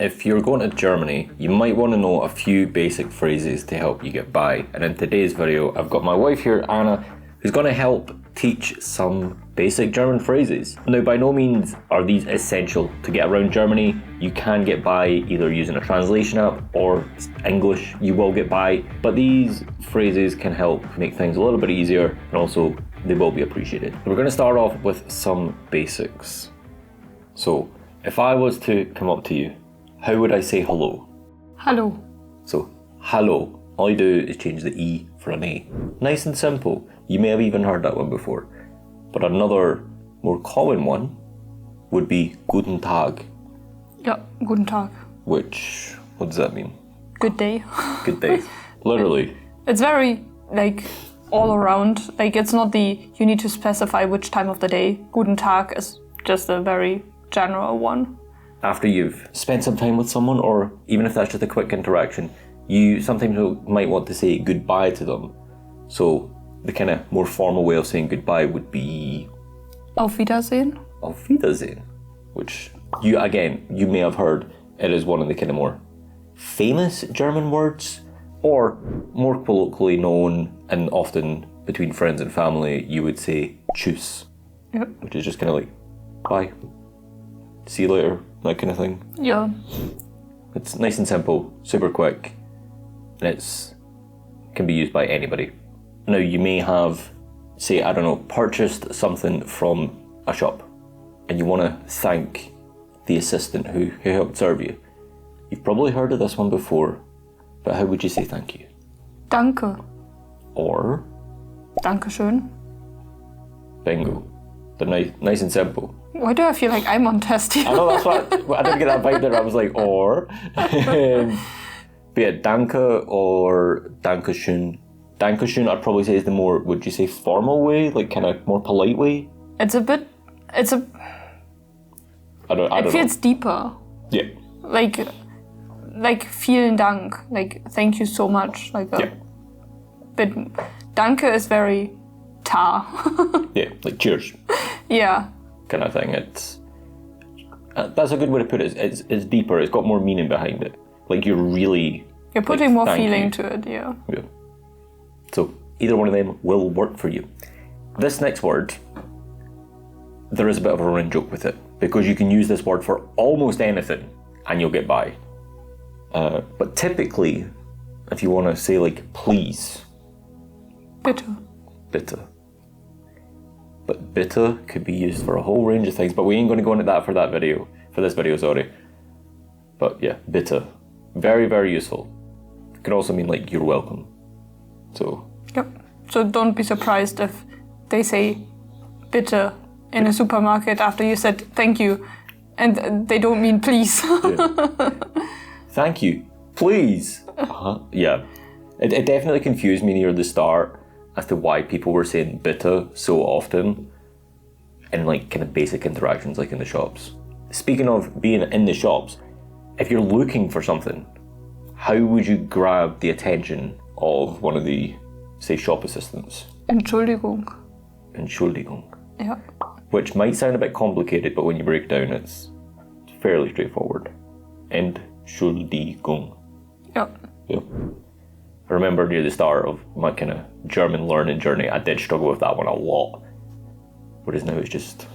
If you're going to Germany, you might want to know a few basic phrases to help you get by. And in today's video, I've got my wife here, Anna, who's going to help teach some basic German phrases. Now, by no means are these essential to get around Germany. You can get by either using a translation app or English, you will get by. But these phrases can help make things a little bit easier, and also they will be appreciated. We're going to start off with some basics. So, if I was to come up to you, how would I say hello? Hallo. So, hello. All you do is change the E for an A. Nice and simple. You may have even heard that one before. But another more common one would be Guten Tag. Ja, guten Tag. Which, what does that mean? Good day. Good day. Literally. It's very, all around. It's not you need to specify which time of the day. Guten Tag is just a very general one. After you've spent some time with someone, or even if that's just a quick interaction, you sometimes might want to say goodbye to them. So the kind of more formal way of saying goodbye would be Auf Wiedersehen. Auf Wiedersehen, which you may have heard it is one of the kind of more famous German words, or more colloquially known and often between friends and family, you would say Tschüss. Yep. Which is just kind of like bye, see you later, that kind of thing. Yeah. It's nice and simple, super quick, and can be used by anybody. Now, you may have, say, purchased something from a shop, and you want to thank the assistant who helped serve you. You've probably heard of this one before, but how would you say thank you? Danke. Or? Dankeschön. Bingo. They're nice and simple. Why do I feel like I'm on test here? I know, that's what I didn't get that vibe there. I was like, or. But yeah, danke or dankeschön. Dankeschön, I'd probably say is the more, would you say, formal way? Like, kind of more polite way? I don't know. It feels deeper. Yeah. Like vielen Dank. Thank you so much. Yeah. But danke is very tar. Yeah, like cheers. Yeah. Kind of thing. It's that's a good way to put it. It's deeper. It's got more meaning behind it. Like you're putting more feeling to it. Yeah. Yeah. So either one of them will work for you. This next word, there is a bit of a running joke with it because you can use this word for almost anything and you'll get by. But typically, if you want to say like please, Bitte. But bitte could be used for a whole range of things, but we ain't going to go into that for this video, sorry. But yeah, bitte. Very, very useful. It can also mean like, you're welcome. So. Yep. So don't be surprised if they say bitte in a supermarket after you said thank you, and they don't mean please. Yeah. Thank you. Please. Uh-huh. Yeah. It definitely confused me near the start as to why people were saying bitte so often in like kind of basic interactions like in the shops. Speaking of being in the shops, if you're looking for something, how would you grab the attention of one of the, say, shop assistants? Entschuldigung. Yeah. Which might sound a bit complicated, but when you break it down, it's fairly straightforward. Entschuldigung. Yeah. Yeah. I remember near the start of my kind of German learning journey, I did struggle with that one a lot. Whereas now it's just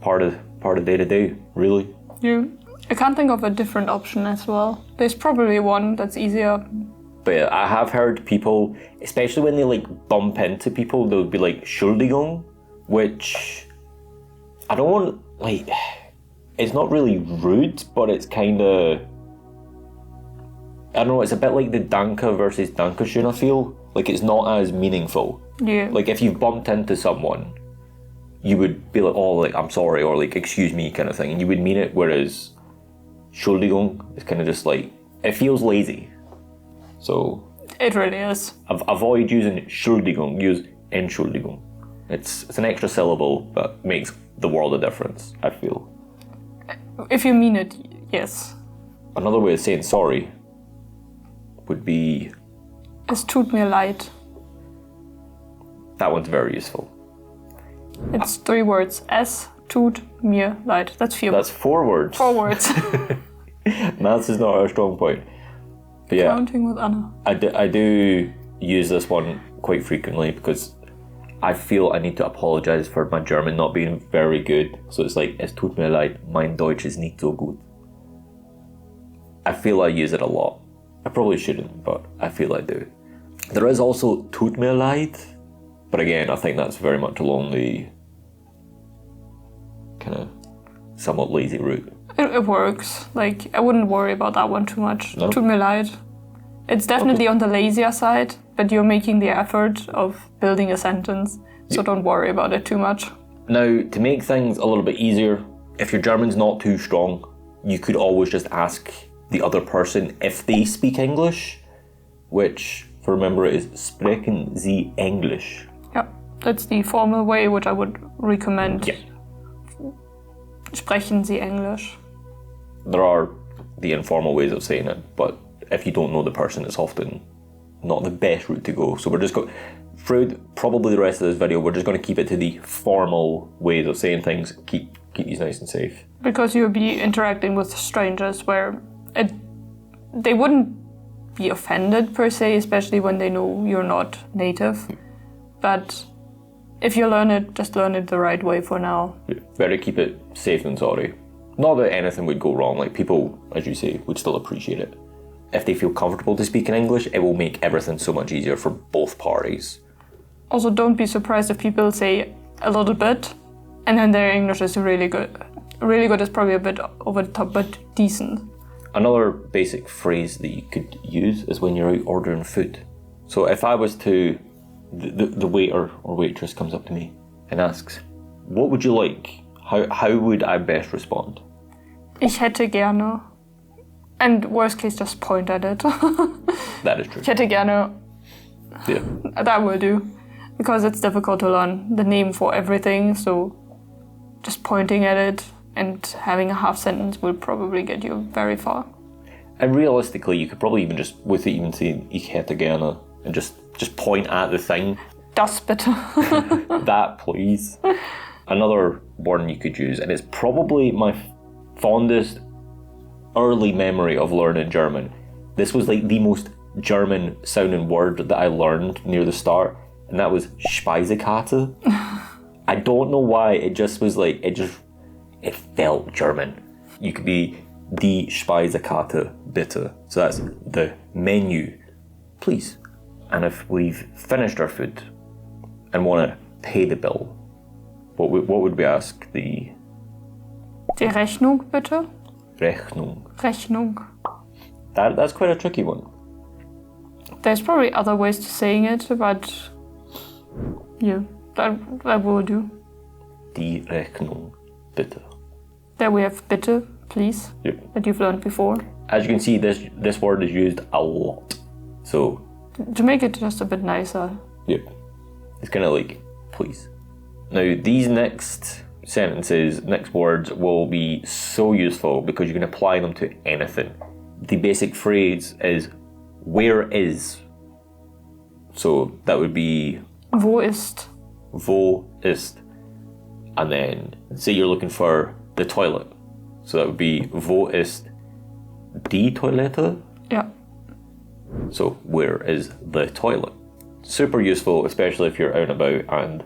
part of day to day, really. Yeah. I can't think of a different option as well. There's probably one that's easier. But yeah, I have heard people, especially when they like bump into people, they'll be like Entschuldigung, which I don't want, like, it's not really rude, but it's kind of, I don't know, it's a bit like the Danke versus Dankeschön, I feel. Like, it's not as meaningful. Yeah. Like, if you've bumped into someone, you would be like, oh, like, I'm sorry, or like, excuse me, kind of thing, and you would mean it, whereas Entschuldigung is kind of just like, it feels lazy. So... It really is. Avoid using Entschuldigung, use Entschuldigung. It's an extra syllable, but makes the world a difference, I feel. If you mean it, yes. Another way of saying sorry would be... Es tut mir leid. That one's very useful. It's 3 words. Es tut mir leid. That's 4 words. That's 4 words. 4 words. Maths is not our strong point. But yeah, Counting with Anna. I do use this one quite frequently because I feel I need to apologise for my German not being very good. So it's like, es tut mir leid, mein Deutsch ist nicht so gut. I feel I use it a lot. I probably shouldn't, but I feel I do. There is also tut mir leid, but again, I think that's very much along the kind of somewhat lazy route. It works. Like, I wouldn't worry about that one too much. No? Tut mir leid. It's definitely on the lazier side, but you're making the effort of building a sentence, so don't worry about it too much. Now, to make things a little bit easier, if your German's not too strong, you could always just ask the other person if they speak English, which, for remember, is sprechen Sie Englisch. Yeah, that's the formal way, which I would recommend. Yeah. Sprechen Sie Englisch. There are the informal ways of saying it, but if you don't know the person, it's often not the best route to go. So we're just going, throughout probably the rest of this video, we're just going to keep it to the formal ways of saying things, keep these nice and safe. Because you'll be interacting with strangers where they wouldn't be offended per se, especially when they know you're not native. But if you learn it, just learn it the right way for now. Better keep it safe than sorry. Not that anything would go wrong, like people, as you say, would still appreciate it. If they feel comfortable to speak in English, it will make everything so much easier for both parties. Also, don't be surprised if people say a little bit, and then their English is really good. Really good is probably a bit over the top, but decent. Another basic phrase that you could use is when you're out ordering food. So if I was to, the waiter or waitress comes up to me and asks, what would you like? How would I best respond? Ich hätte gerne. And worst case, just point at it. That is true. Ich hätte gerne. Yeah. That will do. Because it's difficult to learn the name for everything, so just pointing at it and having a half sentence will probably get you very far. And realistically, you could probably even just, with it even saying ich hätte gerne, and just point at the thing. Das bitte. That, please. Another word you could use, and it's probably my fondest early memory of learning German. This was like the most German sounding word that I learned near the start, and that was Speisekarte. I don't know why, it just was like, it felt German. You could be die Speisekarte bitte. So that's the menu, please. And if we've finished our food and want to pay the bill, what would we ask? Die Rechnung bitte? Rechnung. Rechnung. That's quite a tricky one. There's probably other ways to saying it, but yeah, that will do. Die Rechnung bitte. There we have bitte, please, Yep. that you've learned before. As you can see, this word is used a lot. So, To make it just a bit nicer. yep. It's kind of like, please. Now, these next sentences, next words will be so useful because you can apply them to anything. The basic phrase is, where is? So that would be, Wo ist? wo ist? And then, say you're looking for the toilet. So that would be, wo ist die Toilette? Yeah. So where is the toilet? Super useful, especially if you're out and about and,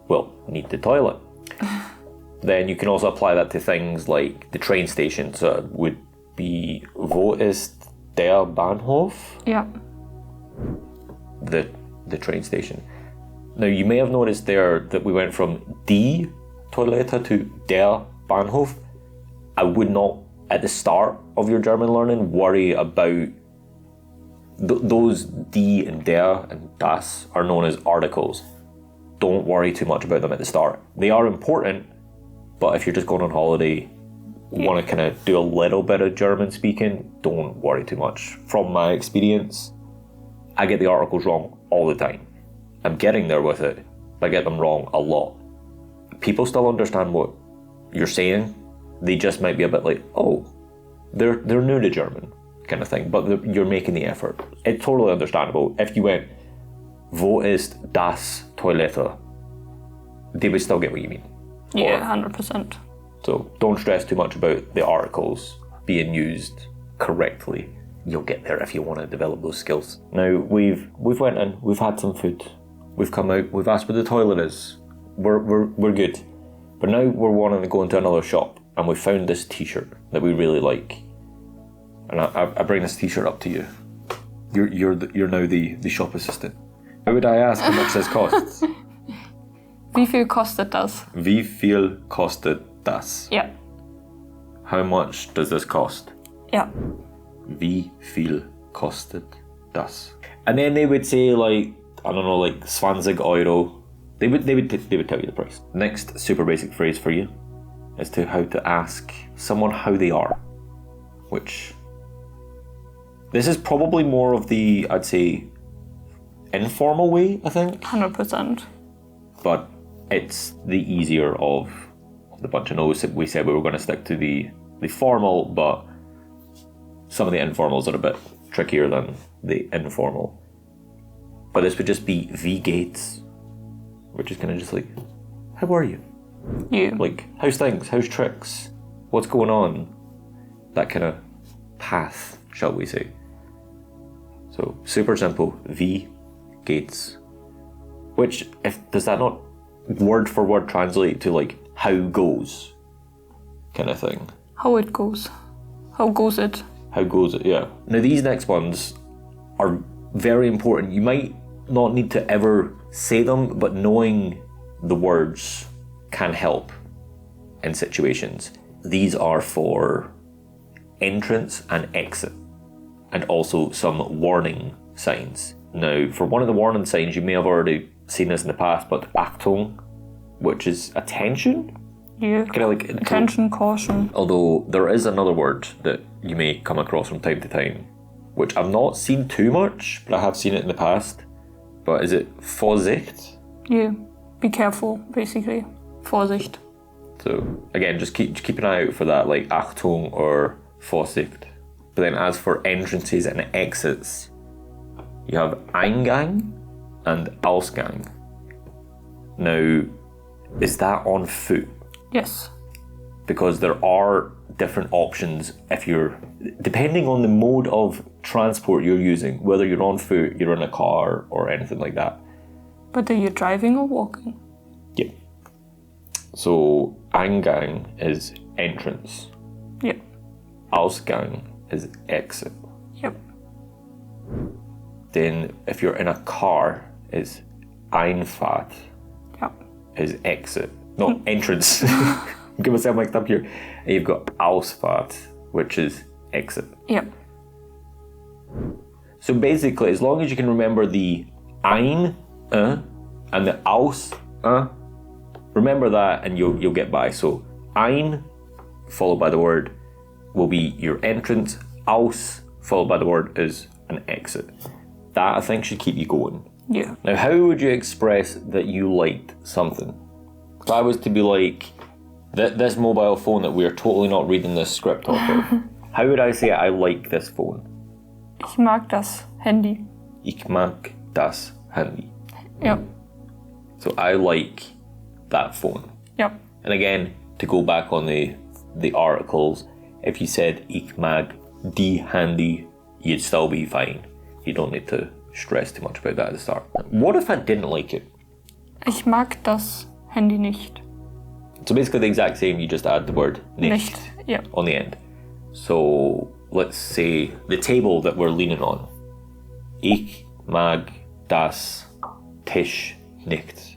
well, need the toilet. Then you can also apply that to things like the train station. So it would be, wo ist der Bahnhof? Yeah. The train station. Now you may have noticed there that we went from die Toilette to der Bahnhof. I would not, at the start of your German learning, worry about those die and der and das are known as articles. Don't worry too much about them at the start. They are important, but if you're just going on holiday, want to kind of do a little bit of German speaking, don't worry too much. From my experience, I get the articles wrong all the time. I'm getting there with it, but I get them wrong a lot. People still understand what you're saying. They just might be a bit like, oh, they're new to German kind of thing, but you're making the effort. It's totally understandable. If you went, wo ist das Toilette? They would still get what you mean. Yeah, 100%. So don't stress too much about the articles being used correctly, you'll get there if you want to develop those skills. Now, we've went in, we've had some food, we've come out, we've asked where the toilet is. We're good. But now we're wanting to go into another shop, and we found this t-shirt that we really like. And I bring this t-shirt up to you. You're now the shop assistant. How would I ask how much this costs? Wie viel kostet das? Wie viel kostet das? Yeah. How much does this cost? Yeah. Wie viel kostet das? And then they would say like, I don't know, like 20 euro. They would tell you the price. Next super basic phrase for you is to how to ask someone how they are, which this is probably more of the, I'd say, informal way, I think. 100%. But it's the easier of the bunch. I know we said we were going to stick to the formal, but some of the informals are a bit trickier than the informal. But this would just be Wie geht's, which is kind of just like, how are you? You. Like, how's things? How's tricks? What's going on? That kind of path, shall we say. So, super simple. Wie geht's. Which, does that not word for word translate to like, how goes? Kind of thing. How it goes. How goes it? How goes it, yeah. Now these next ones are very important. You might not need to ever say them, but knowing the words can help in situations. These are for entrance and exit, and also some warning signs. Now, for one of the warning signs, you may have already seen this in the past, but Achtung, which is attention? Yeah. Kind of like Attention, caution. Although there is another word that you may come across from time to time, which I've not seen too much, but I have seen it in the past. But is it Vorsicht? Yeah. Be careful, basically. Vorsicht. So again, just keep an eye out for that, like Achtung or Vorsicht. But then as for entrances and exits, you have Eingang and Ausgang. Now, is that on foot? Yes. Because there are different options if you're, depending on the mode of transport you're using, whether you're on foot, you're in a car, or anything like that. But are you driving or walking? Yeah. So Eingang is entrance. Yep. Ausgang is exit. Yep. Then if you're in a car, it's Einfahrt Yep. is exit. No, entrance. Give myself mixed up here. And you've got Ausfahrt, which is exit. Yep. So basically, as long as you can remember the Ein, and the Aus, remember that and you'll get by. So Ein, followed by the word, will be your entrance. Aus, followed by the word, is an exit. That, I think, should keep you going. Yeah. Now, how would you express that you liked something? If I was to be like, this mobile phone that we're totally not reading this script off of, how would I say I like this phone? Ich mag das Handy. Ich mag das Handy. Yep. So I like that phone. Yep. And again, to go back on the articles, if you said ich mag die Handy, you'd still be fine. You don't need to stress too much about that at the start. What if I didn't like it? Ich mag das Handy nicht. So basically the exact same, you just add the word nicht, Yep. on the end. So let's say the table that we're leaning on. Ich mag das Tisch nicht.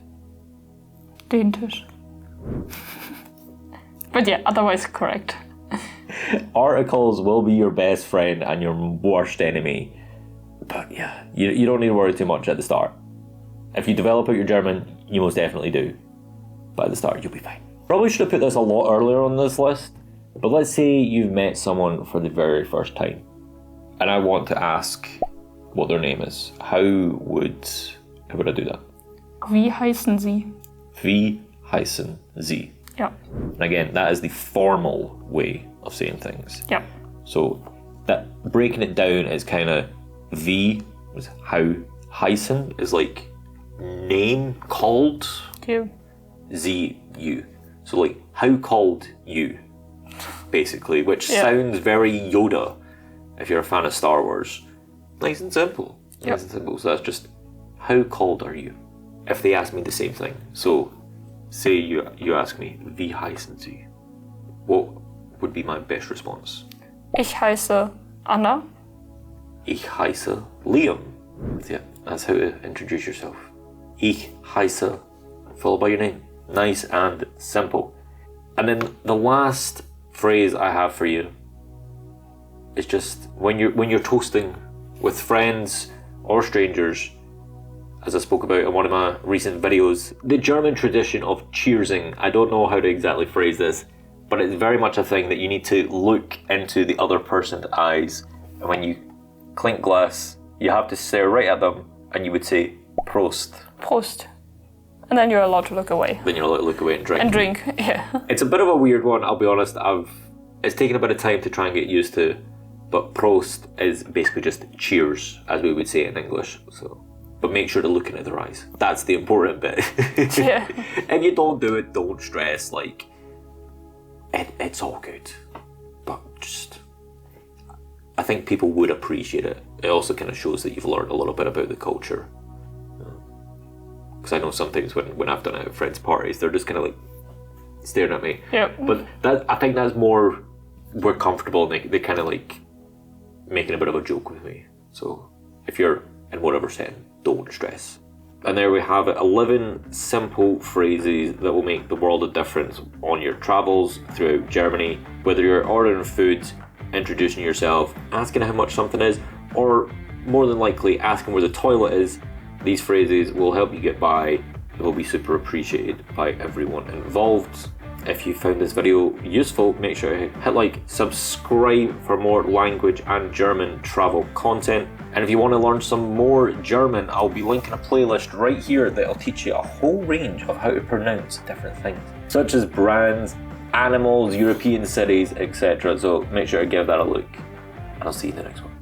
Den Tisch. But yeah, otherwise correct. Articles will be your best friend and your worst enemy. But yeah, you don't need to worry too much at the start. If you develop out your German, you most definitely do. But at the start, you'll be fine. Probably should have put this a lot earlier on this list. But let's say you've met someone for the very first time. And I want to ask what their name is. How would I do that? Wie heißen Sie? Wie heißen Sie? Yeah. And again, that is the formal way of saying things. Yeah. So that breaking it down is kind of wie is how, heißen is like name, called, You. Sie, you. So like how called you, basically, which Yeah. sounds very Yoda. if you're a fan of Star Wars, nice and simple. Nice and simple. So that's just, how cold are you? If they ask me the same thing. So, say you ask me, wie heißen Sie? What would be my best response? Ich heiße Anna. Ich heiße Liam. Yeah, that's how to introduce yourself. Ich heiße, followed by your name. Nice and simple. And then the last phrase I have for you is just when you're toasting with friends or strangers, as I spoke about in one of my recent videos, the German tradition of cheersing. I don't know how to exactly phrase this, but it's very much a thing that you need to look into the other person's eyes. And when you clink glass, you have to stare right at them and you would say, Prost. Prost. And then you're allowed to look away. Then you're allowed to look away and drink. And drink, yeah. It's a bit of a weird one, I'll be honest. It's taken a bit of time to try and get used to, but Prost is basically just cheers, as we would say in English. So, but make sure to look into their eyes. That's the important bit. Yeah. If you don't do it, don't stress. Like, it's all good. But just, I think people would appreciate it. It also kind of shows that you've learned a little bit about the culture. Because I know sometimes when I've done it at friends' parties, they're just kind of like staring at me. Yep. But I think that's more, we're comfortable and they kind of like making a bit of a joke with me. So if you're in whatever setting, don't stress. And there we have it, 11 simple phrases that will make the world of difference on your travels throughout Germany. Whether you're ordering food, introducing yourself, asking how much something is, or more than likely asking where the toilet is, these phrases will help you get by. It will be super appreciated by everyone involved. If you found this video useful, make sure to hit like, subscribe for more language and German travel content. And if you want to learn some more German, I'll be linking a playlist right here that'll teach you a whole range of how to pronounce different things, such as brands, animals, European cities, etc. So make sure to give that a look. And I'll see you in the next one.